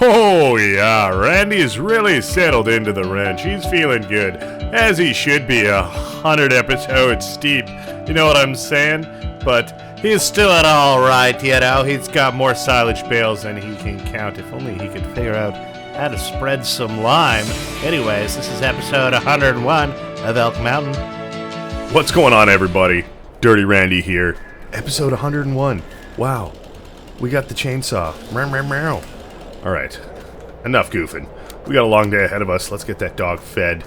Oh yeah, Randy's really settled into the ranch. He's feeling good, as he should be. 100 episodes deep, you know what I'm saying? But he's still at all right, you know. He's got more silage bales than he can count. If only he could figure out how to spread some lime. Anyways, this is episode 101 of Elk Mountain. What's going on, everybody? Dirty Randy here. Episode 101. Wow, we got the chainsaw. Meow, meow, meow. Alright, enough goofing. We got a long day ahead of us. Let's get that dog fed,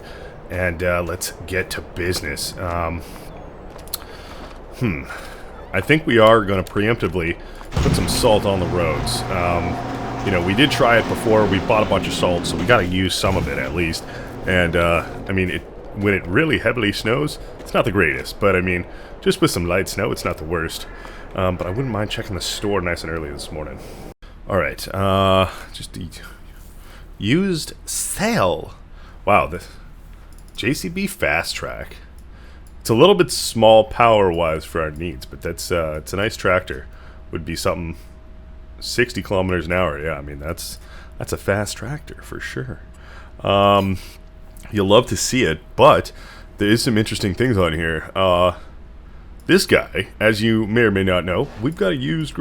and let's get to business. I think we are going to preemptively put some salt on the roads. We did try it before. We bought a bunch of salt, so we got to use some of it at least. And, when it really heavily snows, it's not the greatest. But, just with some light snow, it's not the worst. But I wouldn't mind checking the store nice and early this morning. Alright, just the used sale. Wow, the JCB Fast Track. It's a little bit small power-wise for our needs, but it's a nice tractor. Would be something 60 kilometers an hour. Yeah, that's a fast tractor for sure. You'll love to see it, but there is some interesting things on here. This guy, as you may or may not know, we've got a used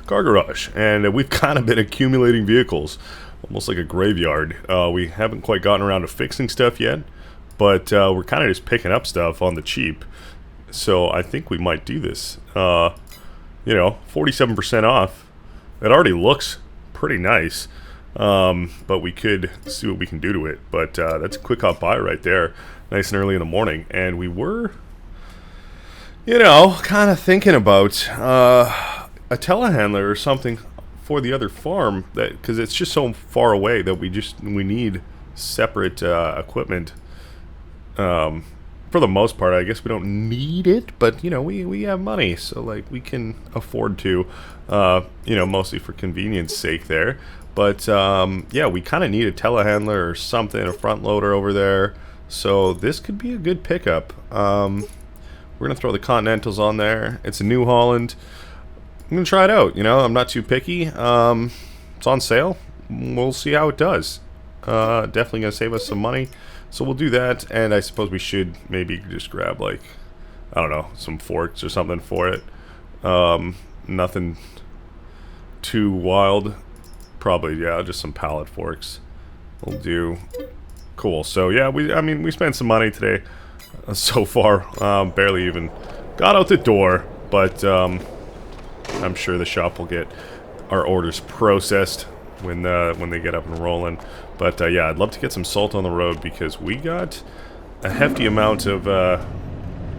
car garage, and we've kind of been accumulating vehicles, almost like a graveyard. We haven't quite gotten around to fixing stuff yet, but we're kind of just picking up stuff on the cheap. So I think we might do this. 47% off. It already looks pretty nice, but we could see what we can do to it. But that's a quick hop by right there, nice and early in the morning, and we were, kind of thinking about a telehandler or something for the other farm, that because it's just so far away that we need separate equipment. For the most part, I guess we don't need it, but we have money, so we can afford to, mostly for convenience sake there. But we kind of need a telehandler or something, a front loader over there. So this could be a good pickup. We're gonna throw the Continentals on there. It's a New Holland. I'm going to try it out, I'm not too picky. It's on sale. We'll see how it does. Definitely going to save us some money. So we'll do that, and I suppose we should maybe just grab, some forks or something for it. Nothing too wild. Probably, just some pallet forks will do. Cool. So, we spent some money today so far. Barely even got out the door, but I'm sure the shop will get our orders processed when they get up and rolling. But I'd love to get some salt on the road because we got a hefty amount of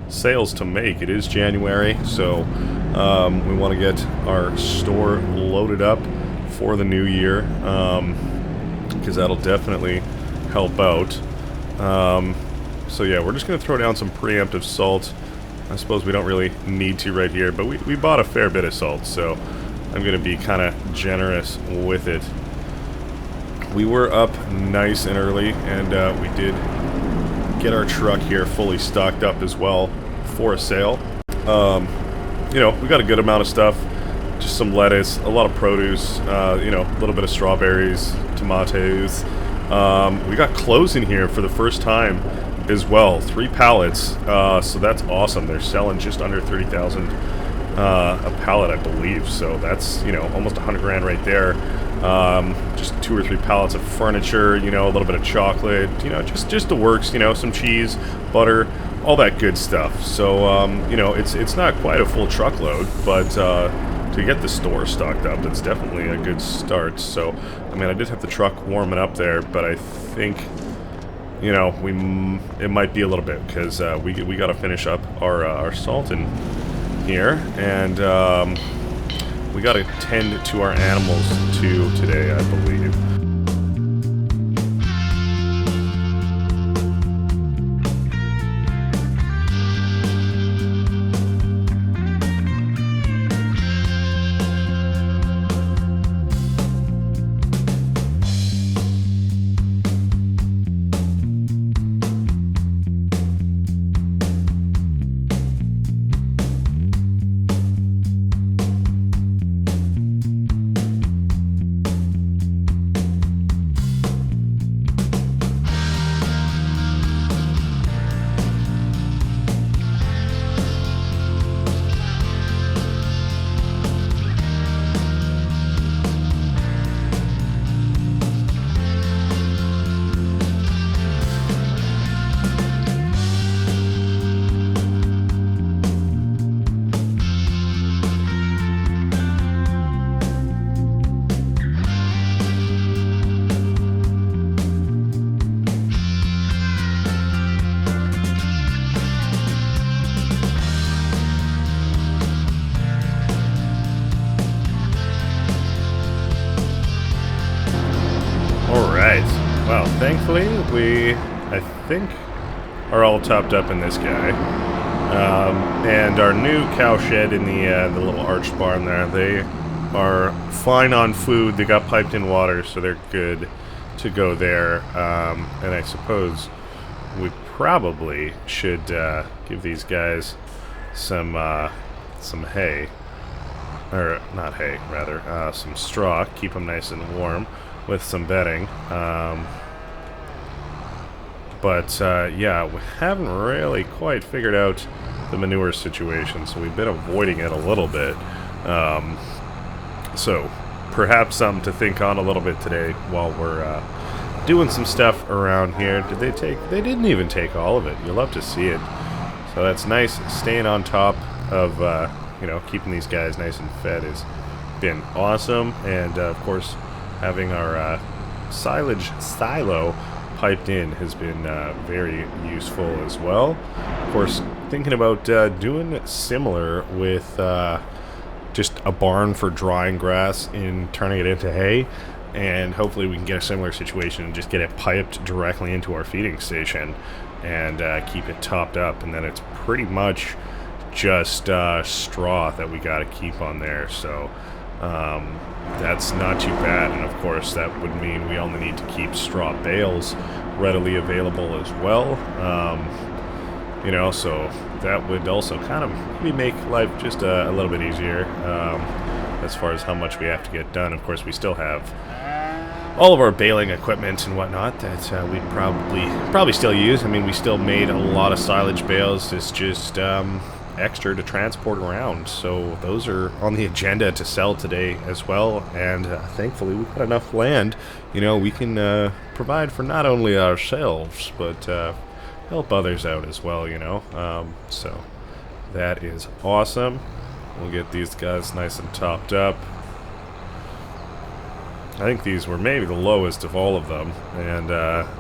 sales to make. It is January, so we want to get our store loaded up for the new year, because that'll definitely help out. We're just going to throw down some preemptive salt. I suppose we don't really need to right here, but we bought a fair bit of salt, so I'm going to be kind of generous with it. We were up nice and early, and we did get our truck here fully stocked up as well for a sale. We got a good amount of stuff, just some lettuce, a lot of produce, a little bit of strawberries, tomatoes. We got clothes in here for the first time as well, 3 pallets, so that's awesome. They're selling just under 30,000 a pallet, I believe, so that's almost 100 grand right there. Just 2 or 3 pallets of furniture, a little bit of chocolate, just the works, some cheese, butter, all that good stuff. So it's not quite a full truckload, but to get the store stocked up, it's definitely a good start. So I did have the truck warming up there, but I think it might be a little bit, because we got to finish up our salt in here, and we got to tend to our animals too today, I believe. right. Well, thankfully, we, I think, are all topped up in this guy. And our new cow shed in the little arched barn there, they are fine on food. They got piped in water, so they're good to go there. And I suppose we probably should give these guys some hay. Or not hay, rather. Some straw. Keep them nice and warm with some bedding. But yeah, we haven't really quite figured out the manure situation, so we've been avoiding it a little bit. So perhaps something to think on a little bit today while we're doing some stuff around here. Did they take? They didn't even take all of it. You'll love to see it. So that's nice. Staying on top of you know, keeping these guys nice and fed has been awesome. And of course, having our silage silo piped in has been very useful as well. Of course, thinking about doing similar with just a barn for drying grass and turning it into hay, and hopefully we can get a similar situation and just get it piped directly into our feeding station and keep it topped up, and then it's pretty much just straw that we got to keep on there. So that's not too bad, and of course that would mean we only need to keep straw bales readily available as well. You know, so that would also kind of maybe make life just a little bit easier as far as how much we have to get done. Of course, we still have all of our baling equipment and whatnot that we'd probably still use. I mean, we still made a lot of silage bales. It's just extra to transport around, so those are on the agenda to sell today as well. And thankfully we've got enough land, you know, we can provide for not only ourselves but help others out as well, you know. So that is awesome. We'll get these guys nice and topped up. I think these were maybe the lowest of all of them, and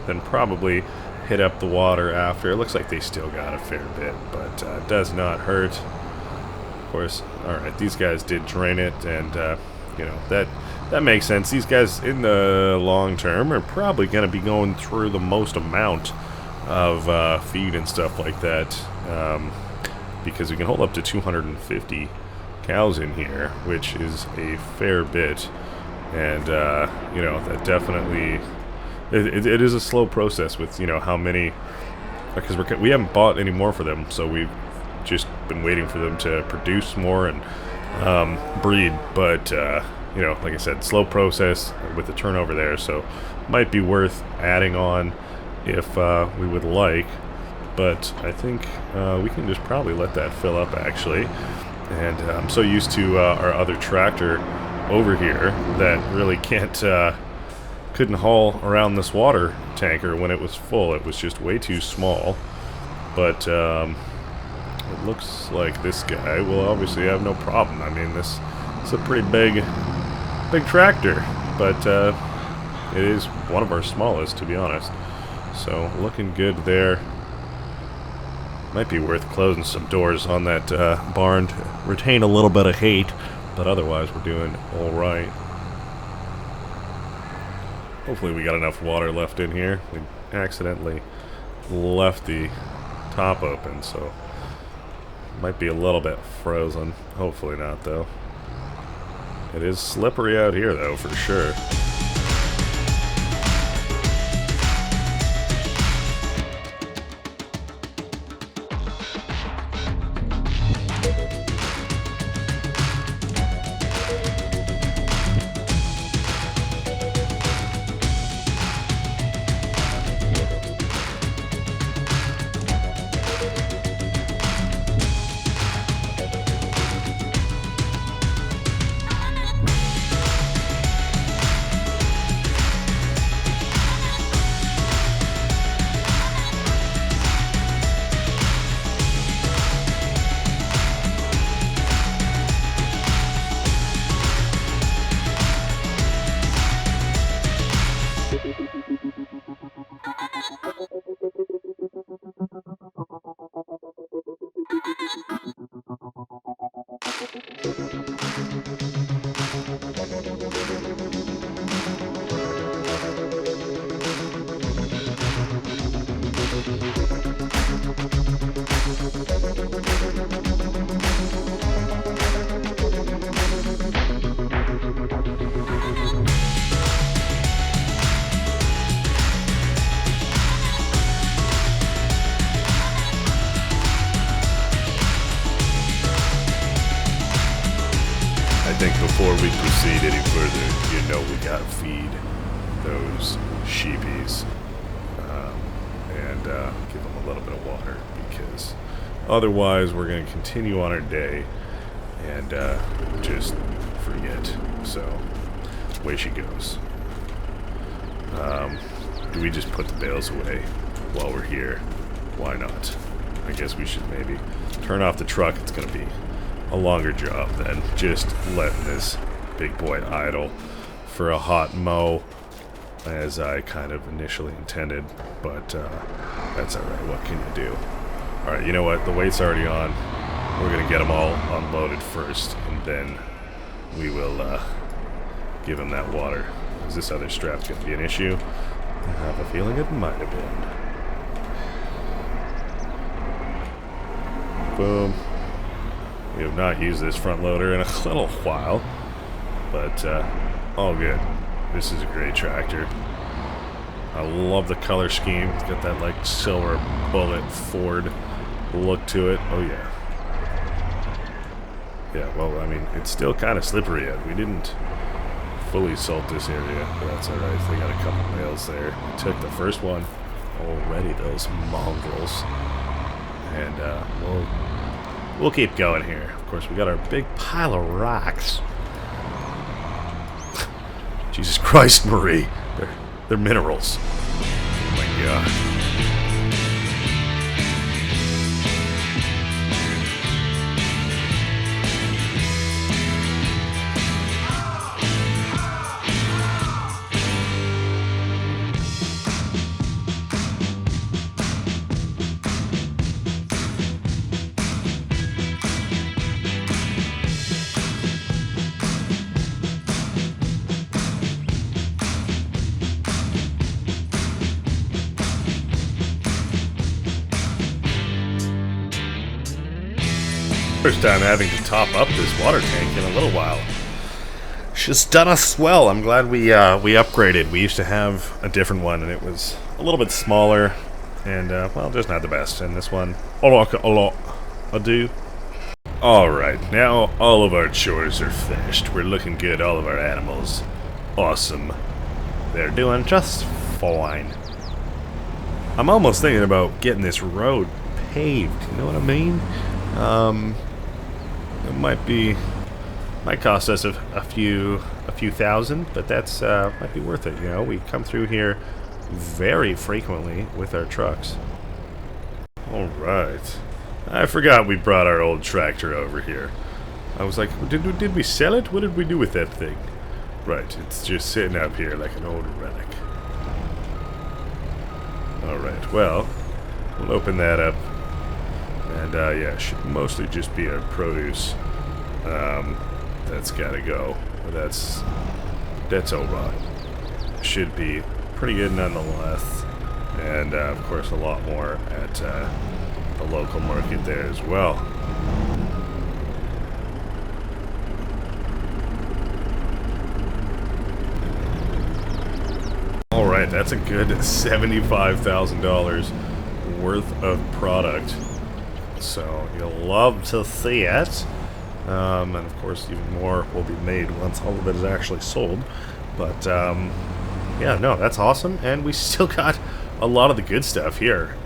then probably hit up the water after. It looks like they still got a fair bit, but it does not hurt. Of course, alright, these guys did drain it, and you know, that makes sense. These guys in the long term are probably going to be going through the most amount of feed and stuff like that, because we can hold up to 250 cows in here, which is a fair bit. And you know, that definitely it is a slow process with, you know, how many, because we haven't bought any more for them, so we've just been waiting for them to produce more and breed. But you know, like I said, slow process with the turnover there, so might be worth adding on if we would like. But I think we can just probably let that fill up, actually. And I'm so used to our other tractor over here that really couldn't haul around this water tanker when it was full. It was just way too small. But it looks like this guy will obviously have no problem. I mean, this is a pretty big tractor, but it is one of our smallest, to be honest. So looking good there. Might be worth closing some doors on that barn to retain a little bit of heat, but otherwise we're doing all right. Hopefully we got enough water left in here. We accidentally left the top open, so it might be a little bit frozen. Hopefully not, though. It is slippery out here, though, for sure. proceed any further, you know we gotta feed those sheepies. And give them a little bit of water, because otherwise we're going to continue on our day and just forget. So, away she goes. Do we just put the bales away while we're here? Why not? I guess we should maybe turn off the truck. It's going to be a longer job than just letting this big boy idle for a hot mow, as I kind of initially intended, but that's alright. What can you do? Alright, you know what? The weight's already on. We're going to get them all unloaded first, and then we will give them that water. Is this other strap going to be an issue? I have a feeling it might have been. Boom. We have not used this front loader in a little while, but all good. This is a great tractor. I love the color scheme. It's got that like silver bullet Ford look to it. Oh yeah. Yeah, well, I mean, it's still kind of slippery yet. We didn't fully salt this area, but that's alright. They got a couple nails there. We took the first one already, those mongrels. And we'll keep going here. Of course, we got our big pile of rocks. Jesus Christ, Marie. They're minerals. Oh my god. First time having to top up this water tank in a little while. She's done us well. I'm glad we upgraded. We used to have a different one, and it was a little bit smaller, and well, just not the best. And this one, a lot ado. All right, now all of our chores are finished. We're looking good. All of our animals, awesome. They're doing just fine. I'm almost thinking about getting this road paved. You know what I mean? It might cost us a few thousand, but that's might be worth it. You know, we come through here very frequently with our trucks. All right, I forgot we brought our old tractor over here. I was like, did we sell it? What did we do with that thing? Right, it's just sitting up here like an old relic. All right, well, we'll open that up. And yeah, it should mostly just be our produce that's gotta go. But that's alright. Should be pretty good nonetheless. And of course a lot more at the local market there as well. Alright, that's a good $75,000 worth of product. So you'll love to see it, and of course even more will be made once all of it is actually sold. But yeah, no, that's awesome, and we still got a lot of the good stuff here.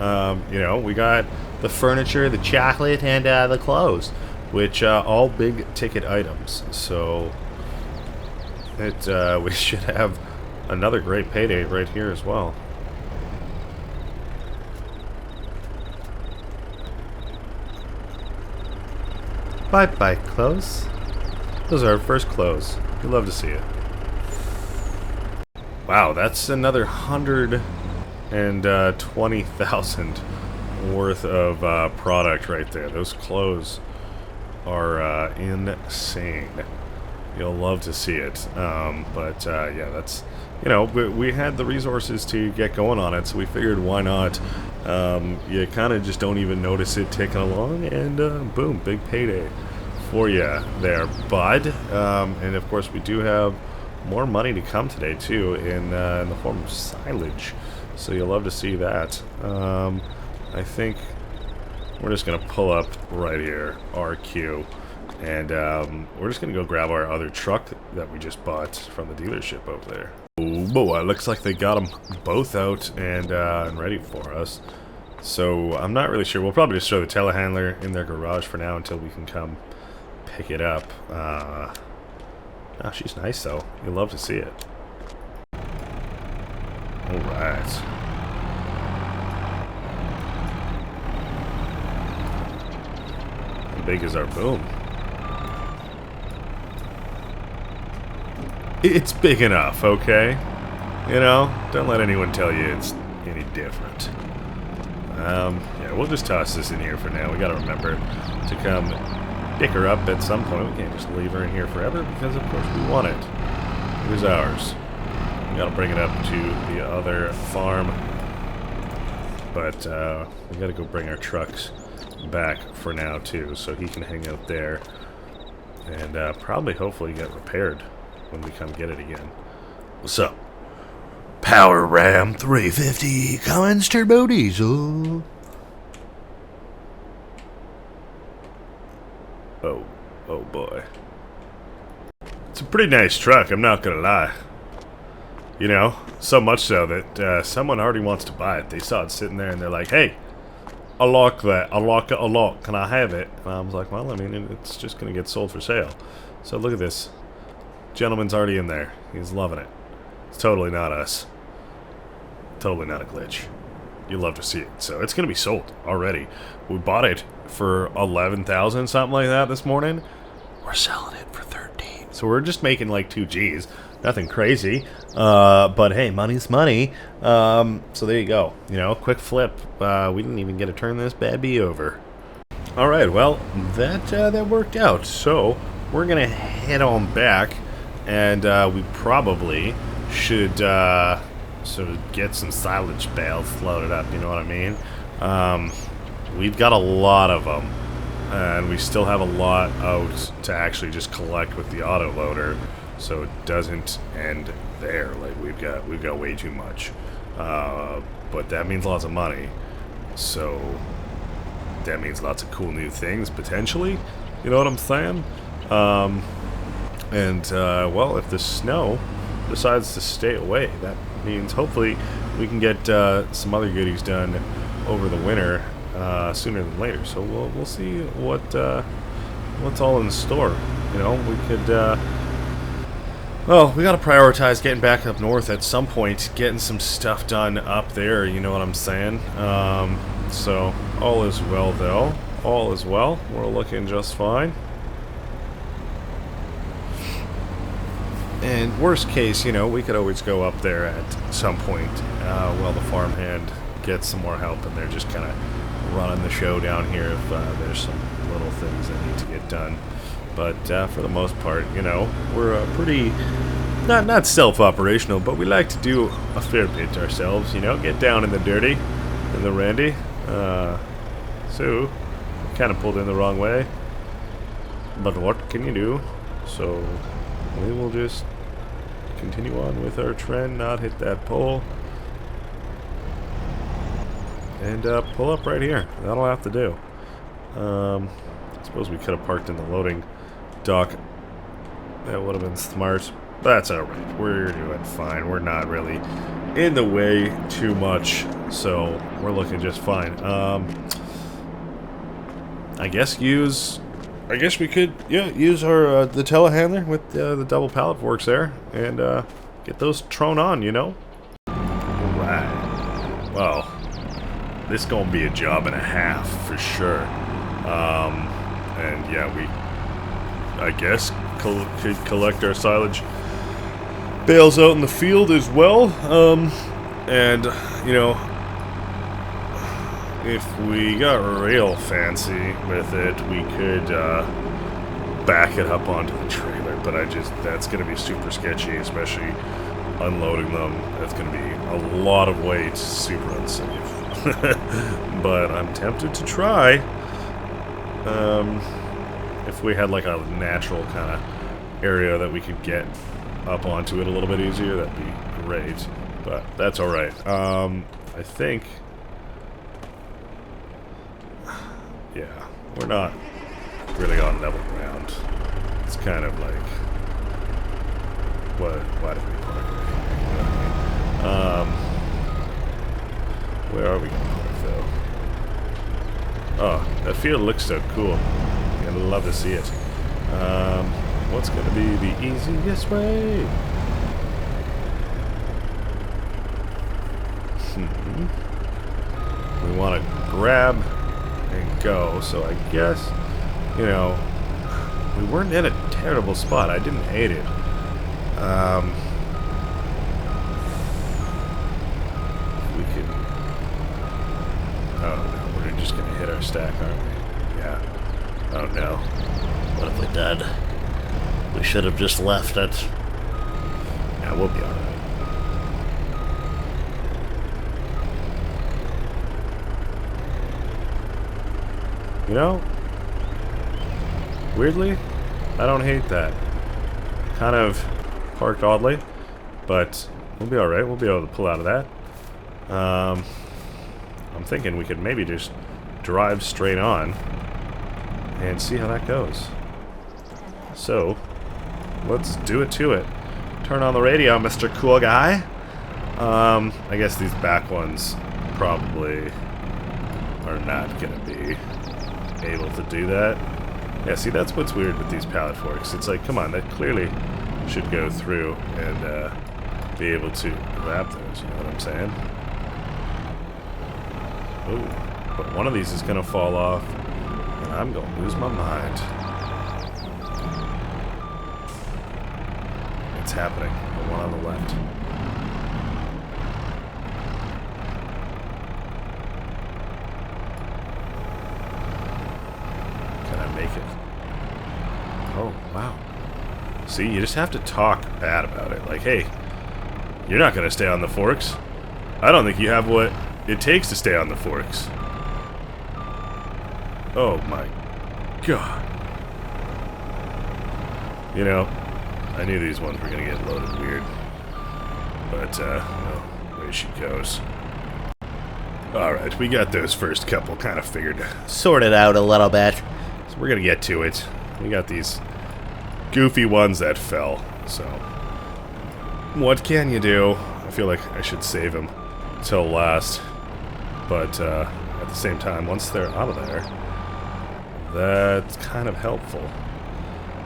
You know, we got the furniture, the chocolate, and the clothes, which all big ticket items. So we should have another great payday right here as well. Bye-bye, clothes. Those are our first clothes. We love to see it. Wow, that's another 120,000 worth of product right there. Those clothes are insane. You'll love to see it. But yeah, that's, you know, we had the resources to get going on it, so we figured why not. You kind of just don't even notice it ticking along, and boom, big payday for you there, bud. And of course we do have more money to come today too, in the form of silage, so you'll love to see that. I think we're just gonna pull up right here, RQ, and we're just gonna go grab our other truck that we just bought from the dealership over there. Oh boy, looks like they got them both out and ready for us. So I'm not really sure. We'll probably just throw the telehandler in their garage for now until we can come pick it up. Oh, she's nice though. You'll love to see it. Alright. How big is our boom? It's big enough, okay? You know, don't let anyone tell you it's any different. Yeah, we'll just toss this in here for now. We gotta remember to come pick her up at some point. We can't just leave her in here forever because, of course, we want it. It is ours. We gotta bring it up to the other farm. But, we gotta go bring our trucks back for now, too, so he can hang out there. And, probably, hopefully, get repaired when we come get it again. What's up? Power Ram 350 Cummins Turbo Diesel. Oh boy. It's a pretty nice truck, I'm not gonna lie. You know, so much so that someone already wants to buy it. They saw it sitting there and they're like, hey, I like that. I like it a lot. Can I have it? And I was like, well, I mean, it's just gonna get sold for sale. So look at this. Gentleman's already in there. He's loving it. It's totally not us. Totally not a glitch. You'd love to see it. So it's going to be sold already. We bought it for 11,000, something like that this morning. We're selling it for 13. So we're just making like 2 G's. Nothing crazy. But hey, money's money. So there you go. You know, quick flip. We didn't even get to turn this bad bee over. All right. Well, that worked out. So we're going to head on back. And we probably should sort of get some silage bales loaded up, you know what I mean? We've got a lot of them, and we still have a lot out to actually just collect with the autoloader, so it doesn't end there. Like we've got way too much, but that means lots of money, so that means lots of cool new things potentially. You know what I'm saying? Well, if the snow decides to stay away, that means hopefully we can get some other goodies done over the winter sooner than later. So we'll see what's all in store. You know, we could. Well, we got to prioritize getting back up north at some point, getting some stuff done up there. You know what I'm saying? So all is well, though. All is well. We're looking just fine. And worst case, you know, we could always go up there at some point while the farmhand gets some more help, and they're just kind of running the show down here if there's some little things that need to get done. But for the most part, you know, we're pretty, not self-operational, but we like to do a fair bit ourselves, you know, get down in the dirty, in the randy. So, kind of pulled in the wrong way. But what can you do? So, we will just continue on with our trend, not hit that pole, and pull up right here. That'll have to do. I suppose we could have parked in the loading dock. That would have been smart. That's alright. We're doing fine. We're not really in the way too much, so we're looking just fine. I guess we could, yeah, use our the telehandler with the double pallet forks there and get those thrown on, you know? Alright. Well, this is gonna be a job and a half for sure. And yeah, we, I guess, could collect our silage bales out in the field as well. And, you know, if we got real fancy with it, we could back it up onto the trailer, but that's going to be super sketchy, especially unloading them. That's going to be a lot of weight, super unsafe. But I'm tempted to try. If we had like a natural kind of area that we could get up onto it a little bit easier, that'd be great. But that's alright. I think... yeah, we're not really on level ground. It's kind of like Why did we park? You know what I mean? Where are we going to park, though? Oh, that field looks so cool. I'd love to see it. What's going to be the easiest way? We want to grab and go, so I guess, you know, we weren't in a terrible spot. I didn't hate it. We could... Oh, no, we're just going to hit our stack, aren't we? Yeah. Oh, no. What have we done? We should have just left it. Yeah, we'll be alright. You know, weirdly, I don't hate that. Kind of parked oddly, but we'll be alright. We'll be able to pull out of that. I'm thinking we could maybe just drive straight on and see how that goes. So, let's do it to it. Turn on the radio, Mr. Cool Guy. I guess these back ones probably are not going to be able to do that. Yeah, see, that's what's weird with these pallet forks. It's like, come on, that clearly should go through and be able to grab those, you know what I'm saying? Oh, but one of these is going to fall off, and I'm going to lose my mind. It's happening. The one on the left. Can I make it? Oh, wow. See, you just have to talk bad about it. Like, hey, you're not going to stay on the forks. I don't think you have what it takes to stay on the forks. Oh my god. You know, I knew these ones were going to get loaded weird. But, well, there she goes. Alright, we got those first couple kind of figured. Sorted out a little bit. So we're going to get to it. We got these goofy ones that fell, so what can you do? I feel like I should save them till last, but at the same time, once they're out of there, that's kind of helpful.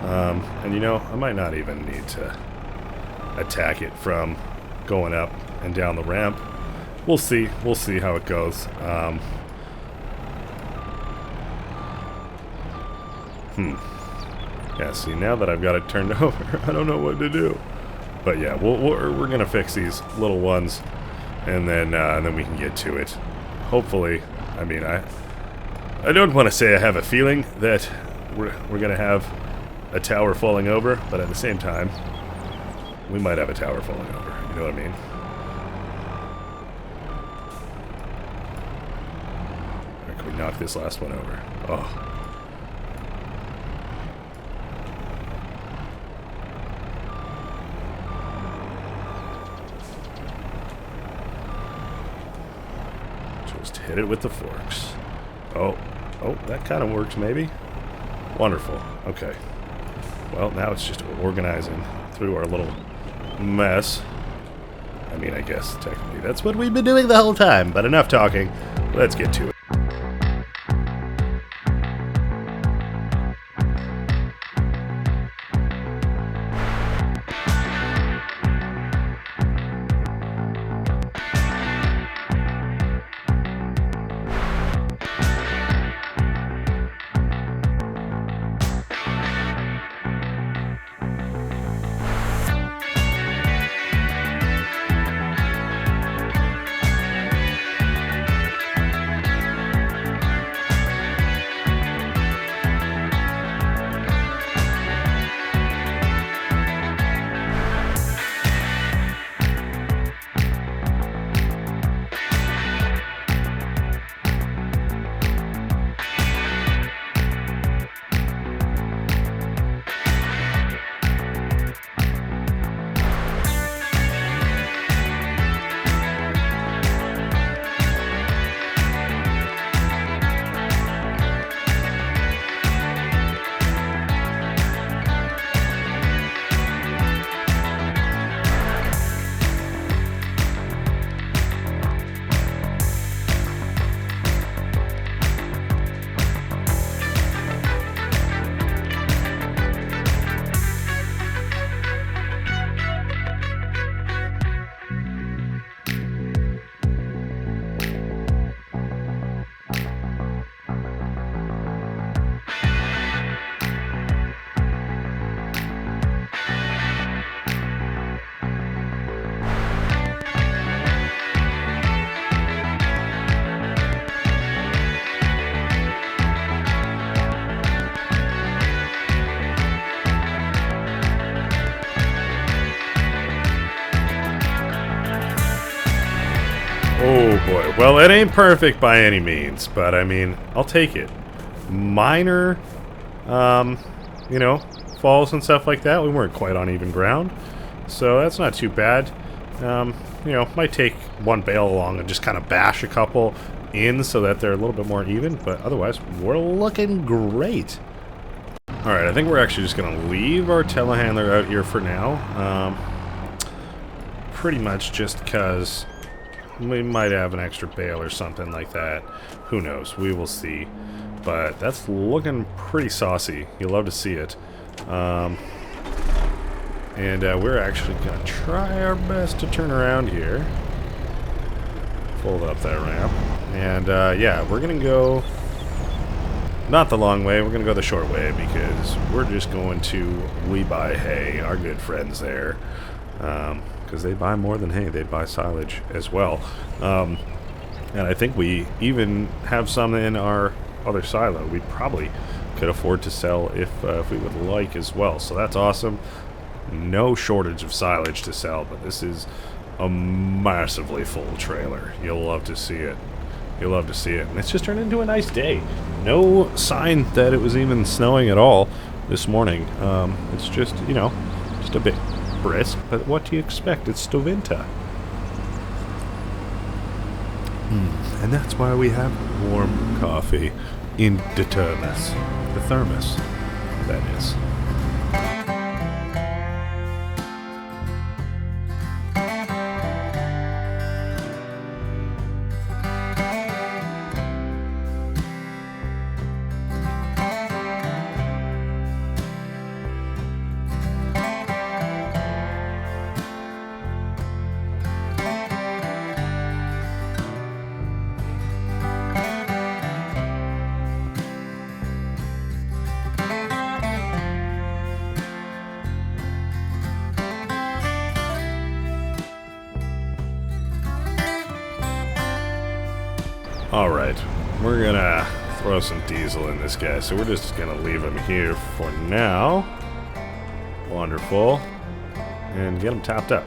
And you know, I might not even need to attack it from going up and down the ramp. We'll see how it goes. Yeah, see, now that I've got it turned over, I don't know what to do. But yeah, we're gonna fix these little ones, and then we can get to it. Hopefully, I mean, I don't want to say I have a feeling that we're gonna have a tower falling over, but at the same time, we might have a tower falling over. You know what I mean? Or can we knock this last one over? Oh. Hit it with the forks. Oh, that kind of works maybe. Wonderful. Okay. Well, now it's just organizing through our little mess. I mean, I guess technically that's what we've been doing the whole time, but enough talking. Let's get to it. Oh boy. Well, it ain't perfect by any means, but I mean, I'll take it. Minor, you know, falls and stuff like that. We weren't quite on even ground, so that's not too bad. You know, might take one bale along and just kind of bash a couple in so that they're a little bit more even, but otherwise, we're looking great. Alright, I think we're actually just going to leave our telehandler out here for now. Pretty much just because we might have an extra bale or something like that. Who knows? We will see. But that's looking pretty saucy. You'll love to see it. And we're actually going to try our best to turn around here. Fold up that ramp. And yeah, we're going to go not the long way. We're going to go the short way because we're just going to We Buy Hay, our good friends there. Because they buy more than hay. They buy silage as well. And I think we even have some in our other silo. We probably could afford to sell if we would like as well. So that's awesome. No shortage of silage to sell, but this is a massively full trailer. You'll love to see it. You'll love to see it. And it's just turned into a nice day. No sign that it was even snowing at all this morning. It's just, you know, just a bit brisk, but what do you expect? It's still winter. And that's why we have warm coffee in the thermos. The thermos, that is. Alright, we're gonna throw some diesel in this guy, so we're just gonna leave him here for now. Wonderful. And get him topped up.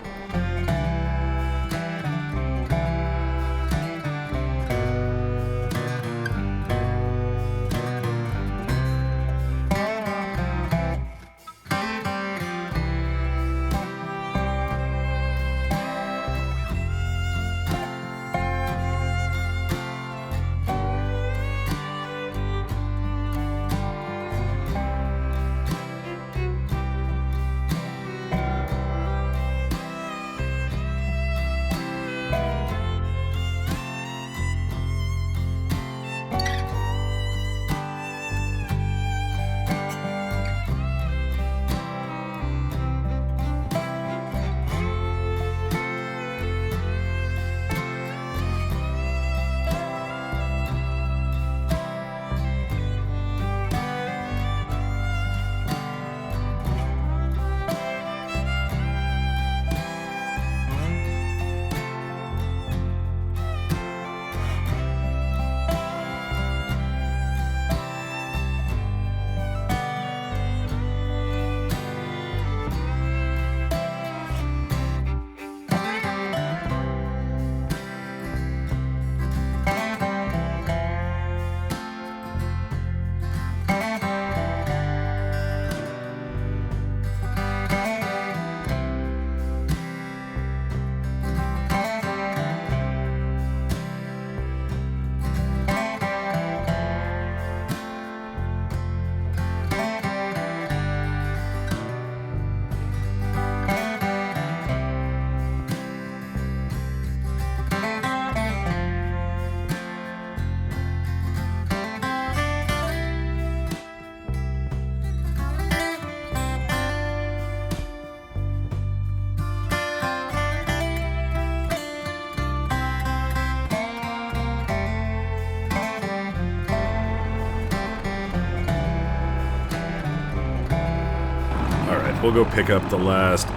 We'll go pick up the last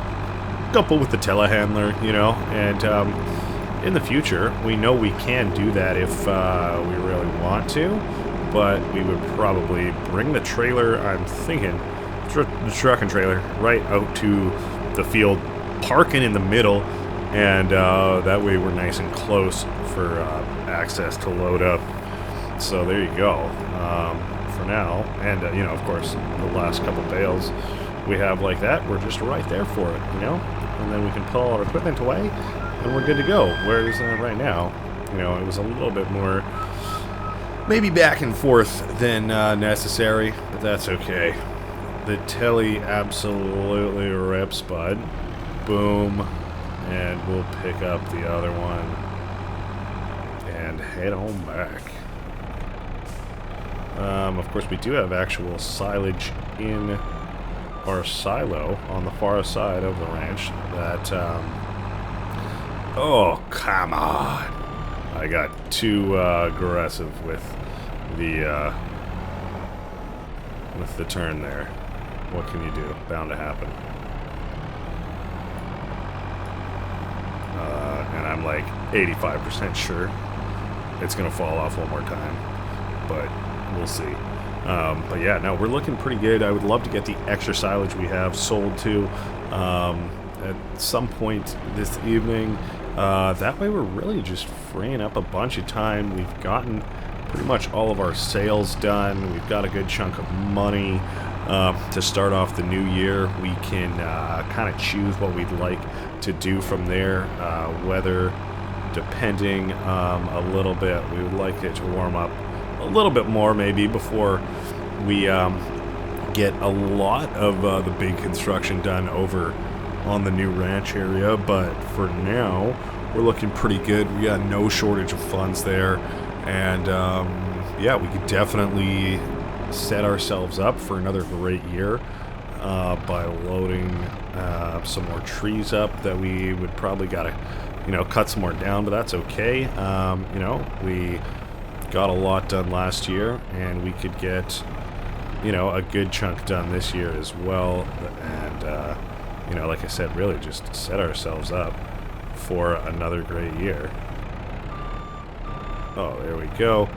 couple with the telehandler, you know, and in the future, we know we can do that if we really want to, but we would probably bring the trailer, I'm thinking, the truck and trailer, right out to the field, parking in the middle, and that way we're nice and close for access to load up. So there you go. For now, and you know, of course, the last couple bales we have like that, we're just right there for it, you know, and then we can pull all our equipment away, and we're good to go. Whereas right now, you know, it was a little bit more maybe back and forth than necessary, but that's okay. The telly absolutely rips, bud. Boom, and we'll pick up the other one and head on back. Of course, we do have actual silage in our silo on the far side of the ranch that, oh, come on. I got too aggressive with the turn there. What can you do? Bound to happen. And I'm like 85% sure it's going to fall off one more time. But we'll see. But yeah, no, we're looking pretty good. I would love to get the extra silage we have sold to at some point this evening. That way we're really just freeing up a bunch of time. We've gotten pretty much all of our sales done. We've got a good chunk of money to start off the new year. We can kind of choose what we'd like to do from there. Weather depending a little bit. We would like it to warm up a little bit more maybe before we get a lot of the big construction done over on the new ranch area, but for now we're looking pretty good. We got no shortage of funds there, and yeah, we could definitely set ourselves up for another great year by loading some more trees up that we would probably gotta, you know, cut some more down, but that's okay. You know, we got a lot done last year, and we could get, you know, a good chunk done this year as well, and you know, like I said, really just set ourselves up for another great year. Oh, there we go.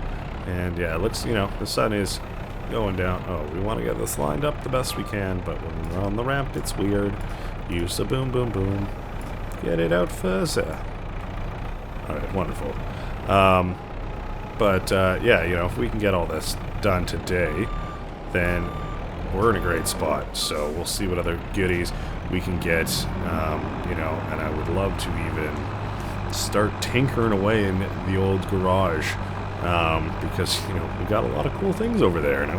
And yeah, it looks, you know, the sun is going down. Oh, we want to get this lined up the best we can, but when we're on the ramp, it's weird. Use the boom, boom, boom. Get it out further. Alright, wonderful. But yeah, you know, if we can get all this done today, then we're in a great spot. So we'll see what other goodies we can get, you know, and I would love to even start tinkering away in the old garage, because, you know, we got a lot of cool things over there, and I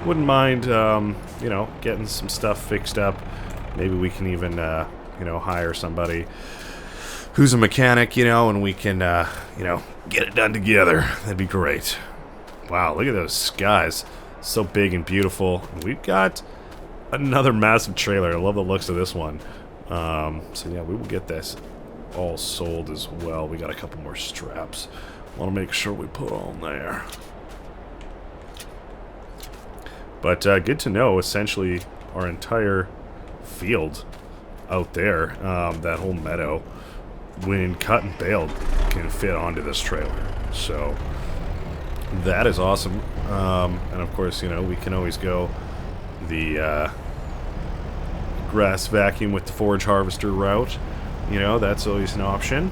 wouldn't mind, you know, getting some stuff fixed up. Maybe we can even, you know, hire somebody who's a mechanic, you know, and we can, you know, get it done together. That'd be great. Wow, look at those skies. So big and beautiful. We've got another massive trailer. I love the looks of this one. So yeah, we will get this all sold as well. We got a couple more straps. Want to make sure we put on there. But good to know, essentially, our entire field out there, that whole meadow, when cut and baled, can fit onto this trailer. So that is awesome. And of course, you know, we can always go the grass vacuum with the forage harvester route. You know, that's always an option.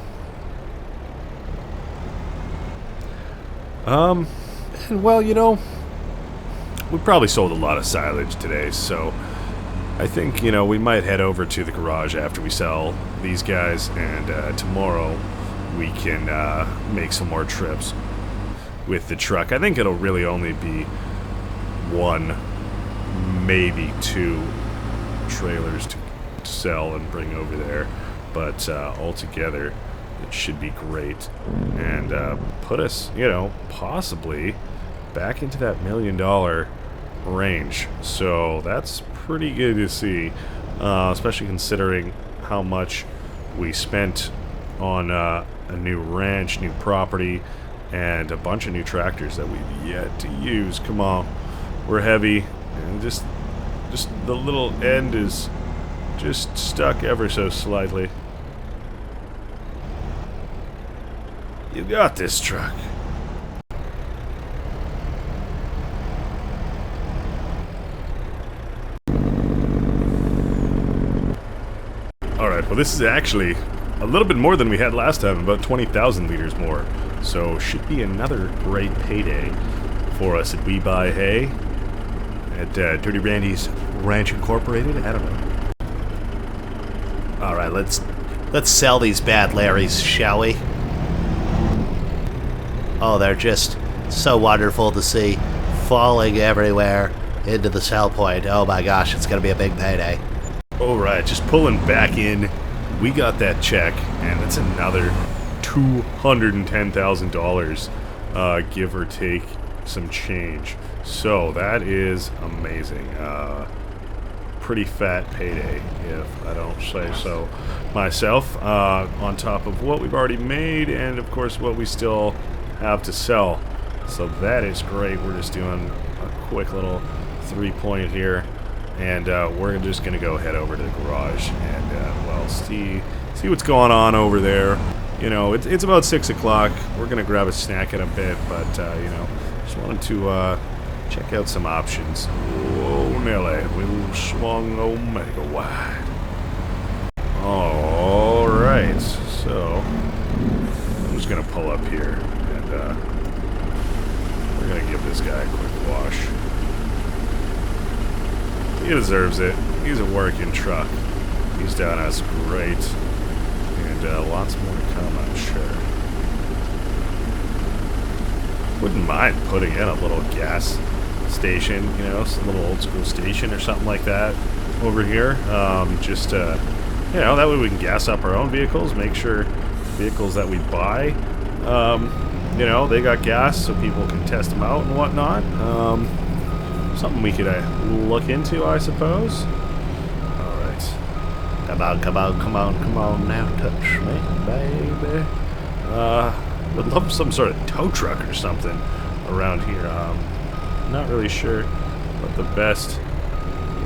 And well, you know, we probably sold a lot of silage today, so I think, you know, we might head over to the garage after we sell these guys, and tomorrow we can make some more trips with the truck. I think it'll really only be one, maybe two trailers to sell and bring over there, but altogether it should be great, and put us, you know, possibly back into that $1 million range. So that's pretty good to see, especially considering how much we spent on a new ranch, new property, and a bunch of new tractors that we've yet to use. Come on, we're heavy, and just the little end is just stuck ever so slightly. You got this, truck. Alright, well, this is actually a little bit more than we had last time, about 20,000 liters more. So should be another great payday for us at We Buy Hay at Dirty Randy's Ranch Incorporated. I don't know. All right, let's sell these bad Larrys, shall we? Oh, they're just so wonderful to see, falling everywhere into the sell point. Oh my gosh, it's gonna be a big payday. All right, just pulling back in. We got that check, and it's another $210,000, give or take some change. So that is amazing. Pretty fat payday, if I don't say so myself, on top of what we've already made and of course what we still have to sell. So that is great. We're just doing a quick little 3-point here, and we're just gonna go head over to the garage and well, see what's going on over there. You know, it's about 6 o'clock. We're gonna grab a snack in a bit, but you know, just wanted to check out some options. Whoa, Nelly, we'll swung Omega wide. Alright, so I'm just gonna pull up here and we're gonna give this guy a quick wash. He deserves it. He's a working truck. He's done us great. And lots more to come, I'm sure. Wouldn't mind putting in a little gas station, you know, some little old school station or something like that over here. Just you know, that way we can gas up our own vehicles, make sure vehicles that we buy, you know, they got gas so people can test them out and whatnot. Something we could look into, I suppose. Alright. Come on now, touch me, baby. Would love some sort of tow truck or something around here. Not really sure what the best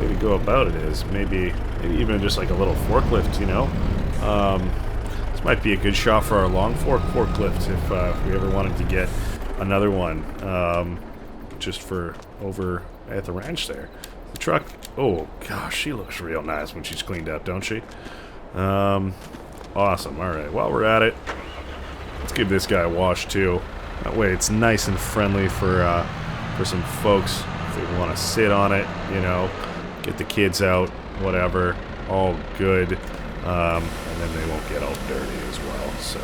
way to go about it is. Maybe even just like a little forklift, you know. This might be a good shot for our long forklift if we ever wanted to get another one, just for over at the ranch there. The truck, oh gosh, she looks real nice when she's cleaned up, don't she? Awesome. All right, while we're at it, let's give this guy a wash too. That way it's nice and friendly for some folks if they want to sit on it, you know, get the kids out, whatever, all good, and then they won't get all dirty as well. So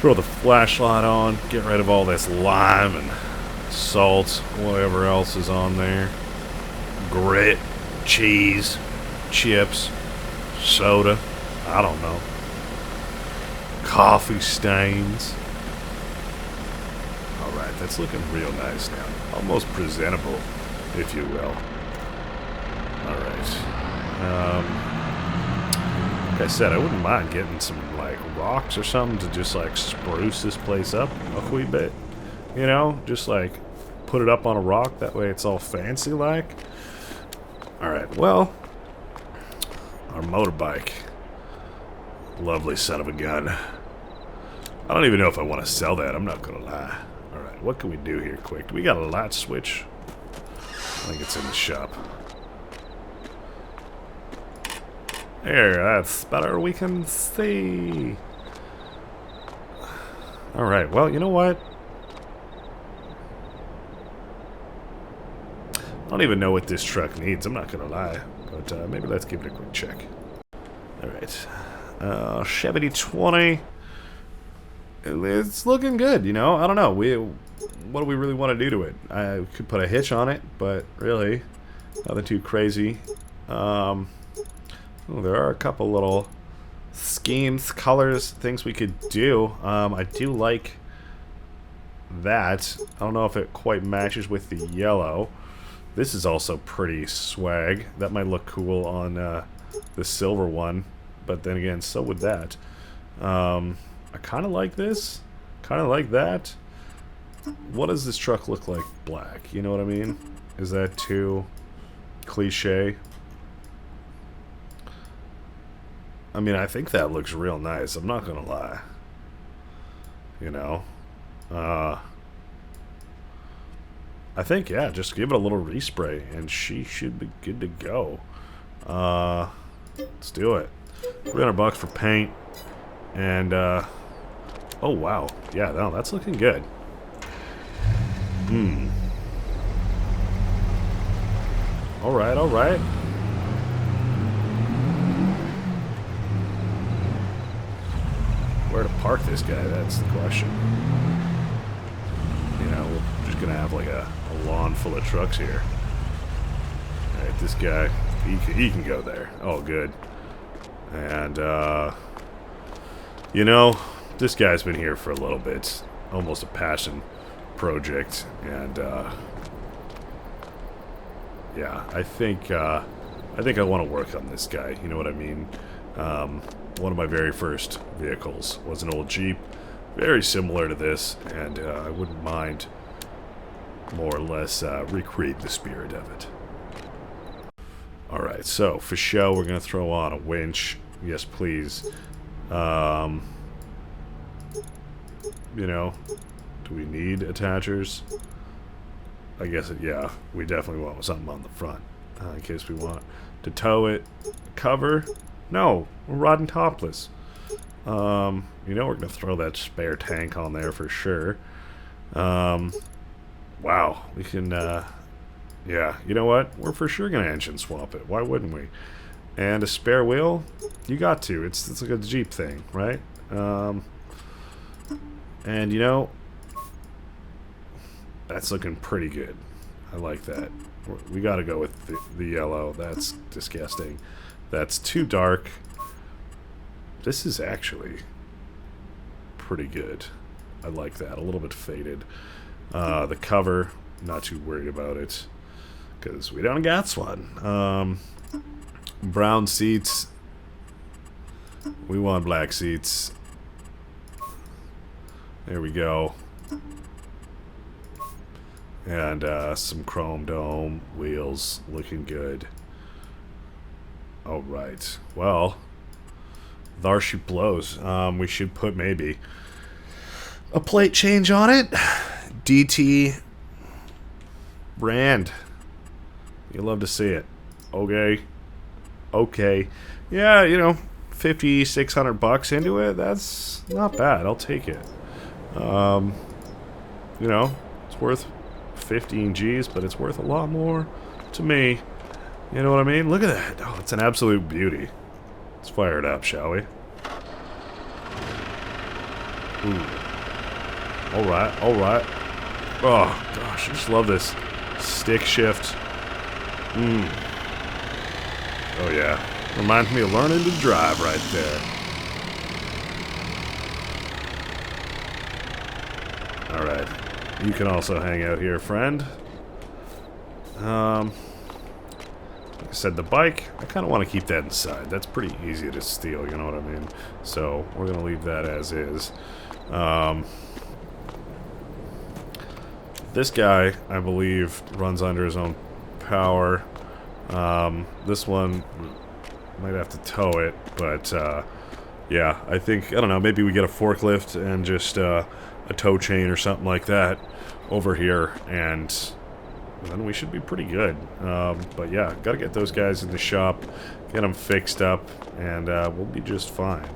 throw the flashlight on, get rid of all this lime and salt, whatever else is on there, grit, cheese, chips, soda, I don't know, coffee stains. Alright, that's looking real nice now. Almost presentable, if you will. Alright. Like I said, I wouldn't mind getting some, like, rocks or something to just, like, spruce this place up a wee bit. You know? Just, like, put it up on a rock. That way it's all fancy-like. Alright, well, our motorbike. Lovely son of a gun. I don't even know if I want to sell that. I'm not going to lie. Alright, what can we do here quick? Do we got a light switch? I think it's in the shop. There, that's better. We can see. Alright, well, you know what? I don't even know what this truck needs. I'm not going to lie. But maybe let's give it a quick check. Alright. Chevy 20. It's looking good, you know? I don't know. What do we really want to do to it? I could put a hitch on it, but really, nothing too crazy. Oh, there are a couple little schemes, colors, things we could do. I do like that. I don't know if it quite matches with the yellow. This is also pretty swag. That might look cool on the silver one, but then again, so would that. I kind of like this. Kind of like that. What does this truck look like black? You know what I mean? Is that too cliche? I mean, I think that looks real nice. I'm not gonna lie. You know? I think, yeah, just give it a little respray and she should be good to go. Let's do it. $300 for paint. And, oh, wow. Yeah, no, that's looking good. Alright, alright. Where to park this guy, that's the question. You know, we're just gonna have like a lawn full of trucks here. Alright, this guy, he can go there. Oh, good. And, you know, this guy's been here for a little bit. Almost a passion project. And, yeah, I think I want to work on this guy. You know what I mean? One of my very first vehicles was an old Jeep. Very similar to this. And, I wouldn't mind more or less recreate the spirit of it. Alright, so for show we're going to throw on a winch. Yes, please. You know, do we need attachers? I guess, yeah, we definitely want something on the front. In case we want to tow it. Cover? No, we're riding topless. You know, we're going to throw that spare tank on there for sure. Wow, we can, yeah, you know what? We're for sure going to engine swap it. Why wouldn't we? And a spare wheel? You got to. It's like a Jeep thing, right? And, you know, that's looking pretty good. I like that. We got to go with the yellow. That's disgusting. That's too dark. This is actually pretty good. I like that. A little bit faded. The cover, not too worried about it. Because we don't got one. Brown seats. We want black seats. There we go. And some chrome dome wheels, looking good. Alright, well, there she blows. We should put maybe a plate change on it. DT brand. You love to see it. Okay. Okay. Yeah, you know, $5,600 into it, that's not bad. I'll take it. You know, it's worth 15 G's, but it's worth a lot more to me. You know what I mean? Look at that. Oh, it's an absolute beauty. Let's fire it up, shall we? Ooh. Alright, alright. Oh, gosh, I just love this stick shift. Oh, yeah. Reminds me of learning to drive right there. Alright. You can also hang out here, friend. Like I said, the bike, I kind of want to keep that inside. That's pretty easy to steal, you know what I mean? So, we're going to leave that as is. This guy, I believe, runs under his own power. This one might have to tow it, but, yeah, I think, I don't know, maybe we get a forklift and just, a tow chain or something like that over here, and then we should be pretty good. But yeah, gotta get those guys in the shop, get them fixed up, and we'll be just fine.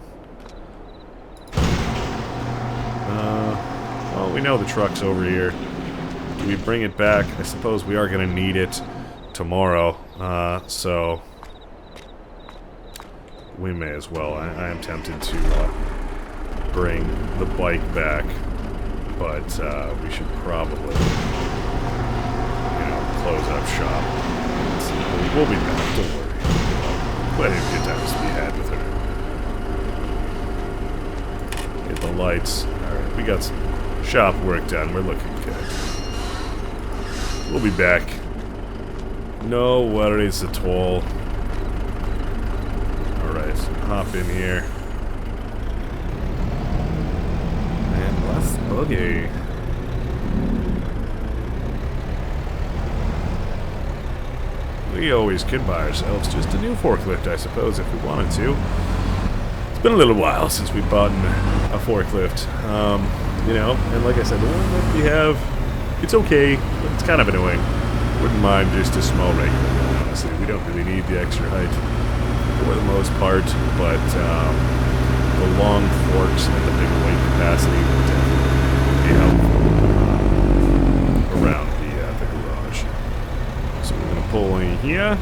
Well, we know the truck's over here. Do we bring it back? I suppose we are gonna need it tomorrow, so we may as well. I am tempted to bring the bike back, but we should probably, you know, close up shop. We'll be back, don't worry. Plenty of good times to be had with her. Get the lights. Alright, we got some shop work done. We're looking good. We'll be back. No worries at all. Alright, hop in here. And let's boogie. We always could buy ourselves just a new forklift, I suppose, if we wanted to. It's been a little while since we bought a forklift. You know, and like I said, the one that we have, it's okay, but it's kind of annoying. Wouldn't mind just a small regular one, honestly. We don't really need the extra height. for the most part, but the long forks and the big weight capacity will definitely be helpful around the garage. So we're going to pull in here.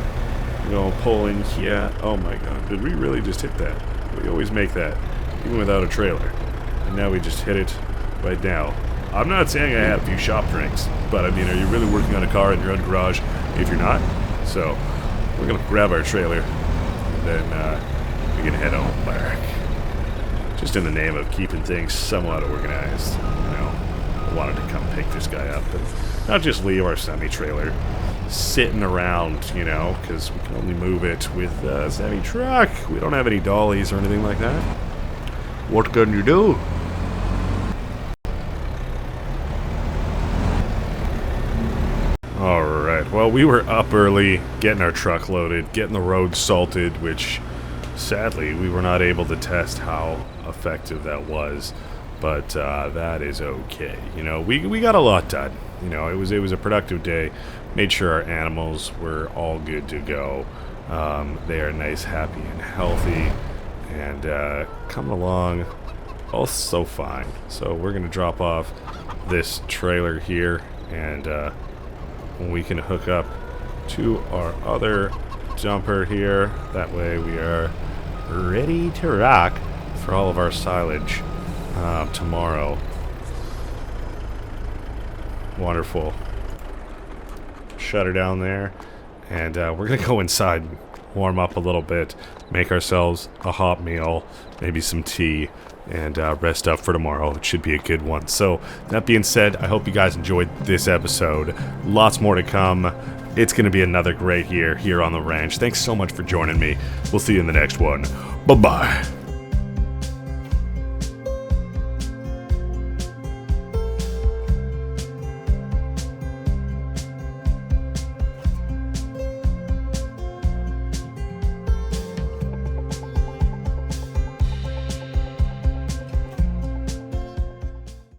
We're going to pull in here. Oh my god, did we really just hit that? We always make that, even without a trailer. And now we just hit it right now. I'm not saying I had a few shop drinks, but I mean, are you really working on a car in your own garage if you're not? So, we're going to grab our trailer, and then we can head on back. Just in the name of keeping things somewhat organized, you know. I wanted to come pick this guy up, and not just leave our semi-trailer sitting around, you know, because we can only move it with a semi-truck. We don't have any dollies or anything like that. What can you do? Alright, well, we were up early, getting our truck loaded, getting the road salted, which, sadly, we were not able to test how effective that was, but that is okay. You know, we got a lot done. You know, it was a productive day. Made sure our animals were all good to go. They are nice, happy, and healthy, and coming along also fine. So we're going to drop off this trailer here, and we can hook up to our other dumper here. That way we are ready to rock for all of our silage tomorrow. Wonderful. Shut her down there, and we're gonna go inside, warm up a little bit, make ourselves a hot meal, maybe some tea, and rest up for tomorrow. It should be a good one. So that being said, I hope you guys enjoyed this episode. Lots more to come. It's gonna be another great year here on the ranch. Thanks so much for joining me. We'll see you in the next one. Bye bye.